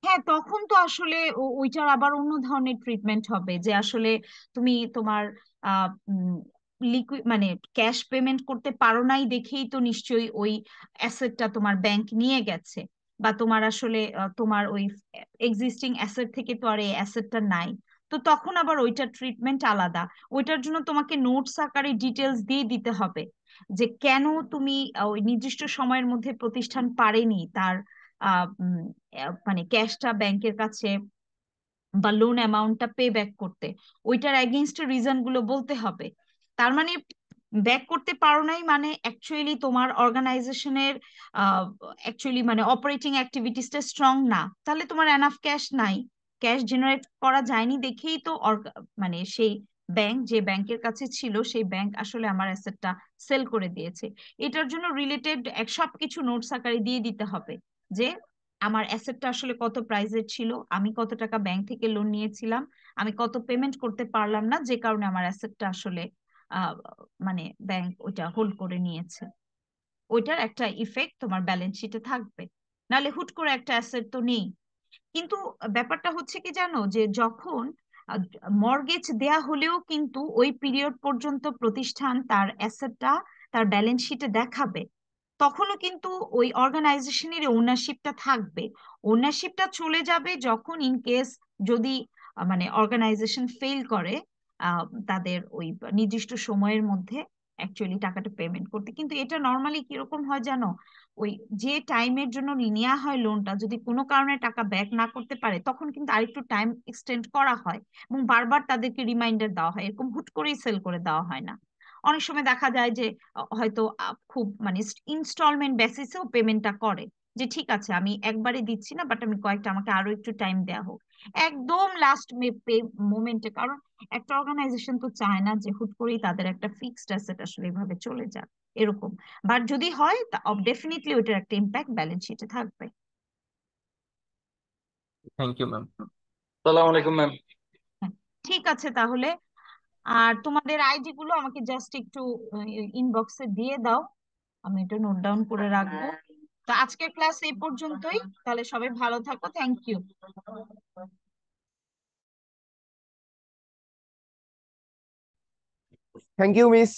হ্যাঁ, তখন তো আসলে ওইটার আবার অন্য ধরনের ট্রিটমেন্ট হবে যে আসলে তুমি তোমার লিকুইড মানে ক্যাশ পেমেন্ট করতে পারো নাই দেখেই তো নিশ্চয়ই ওই অ্যাসেটটা তোমার ব্যাংক নিয়ে গেছে, বা তোমার আসলে তোমার ওই এক্সিস্টিং অ্যাসেট থেকে তো আর এই অ্যাসেটটা নাই। তো তখন আবার ওইটার ট্রিটমেন্ট আলাদা। ওইটার জন্য তোমাকে নোটস আকারে ডিটেলস দিয়ে দিতে হবে যে কেন তুমি ওই নির্দিষ্ট সময়ের মধ্যে প্রতিষ্ঠান পারেনি তার আহ উম, মানে ক্যাশটা ব্যাংকের কাছে বা লোন অ্যামাউন্টটা পে ব্যাক করতে, ওইটার এগেইনস্ট রিজন গুলো বলতে হবে। তার মানে ব্যাক করতে পারো নাই মানে অ্যাকচুয়ালি তোমার অর্গানাইজেশনের অ্যাকচুয়ালি মানে অপারেটিং অ্যাক্টিভিটিসটা স্ট্রং না, তাহলে তোমার এনাফ ক্যাশ নাই, ক্যাশ জেনারেট করা যায়নি দেখেই তো মানে সেই ব্যাংক যে ব্যাংকের কাছে ছিল সেই ব্যাংক আসলে আমার অ্যাসেটটা সেল করে দিয়েছে। এটার জন্য রিলেটেড সবকিছু নোটস আকারে দিয়ে দিতে হবে যে আমার অ্যাসেটটা আসলে কত প্রাইসের ছিল, আমি কত টাকা ব্যাংক থেকে লোন নিয়েছিলাম, আমি কত পেমেন্ট করতে পারলাম না যে কারণে আমার অ্যাসেটটা আসলে আহ মানে ব্যাংক ওইটা হোল্ড করে নিয়েছে। ওইটার একটা ইফেক্ট তোমার ব্যালেন্স শিটে থাকবে, নাহলে হুট করে একটা অ্যাসেট তো নেই। কিন্তু ব্যাপারটা হচ্ছে কি জানো, যে যখন মর্গেজ দেয়া হলেও কিন্তু ওই পিরিয়ড পর্যন্ত প্রতিষ্ঠান তার অ্যাসেটটা তার ব্যালেন্স শিটে দেখাবে, তখনও কিন্তু ওই অর্গানাইজেশনের ওনারশিপটা থাকবে। ওনারশিপটা চলে যাবে যখন ইন কেস যদি মানে অর্গানাইজেশন ফেল করে তাদের ওই নির্দিষ্ট সময়ের মধ্যে অ্যাকচুয়ালি টাকাটা পেমেন্ট করতে। কিন্তু এটা নর্মালি কিরকম হয় জানো, ওই যে টাইমের জন্য নেওয়া হয় লোনটা, যদি কোনো কারণে টাকা ব্যাক না করতে পারে তখন কিন্তু আরেকটু টাইম এক্সটেন্ড করা হয় এবং বারবার তাদেরকে রিমাইন্ডার দেওয়া হয়, এরকম হুট করেই সেল করে দেওয়া হয় না। অনেক সময় দেখা যায় যে হয়তো খুব মানে ইনস্টলমেন্ট বেসিসেও পেমেন্টটা করে, যে ঠিক আছে আমি একবারে দিচ্ছি না, বাট আমি কয়েকটা, আমাকে আরো একটু টাইম দেওয়া হোক, একদম লাস্ট মোমেন্টে। কারণ একটা অর্গানাইজেশন তো চায় না যে হুট করেই তাদের একটা ফিক্সড অ্যাসেট আসলে এভাবে চলে যাক, এরকম। বাট যদি হয় ডেফিনেটলি ওইটার একটা ইম্প্যাক্ট ব্যালেন্স শিটে থাকবে। Thank you ma'am. সালাম আলাইকুম ম্যাম। হ্যাঁ, ঠিক আছে তাহলে। আর তোমাদের আইডি গুলো আমাকে জাস্ট একটু ইনবক্সে দিয়ে দাও, আমি এটা নোট ডাউন করে রাখবো। তো আজকের ক্লাস এই পর্যন্তই, তাহলে সবাই ভালো থাকো, thank you. Thank you miss.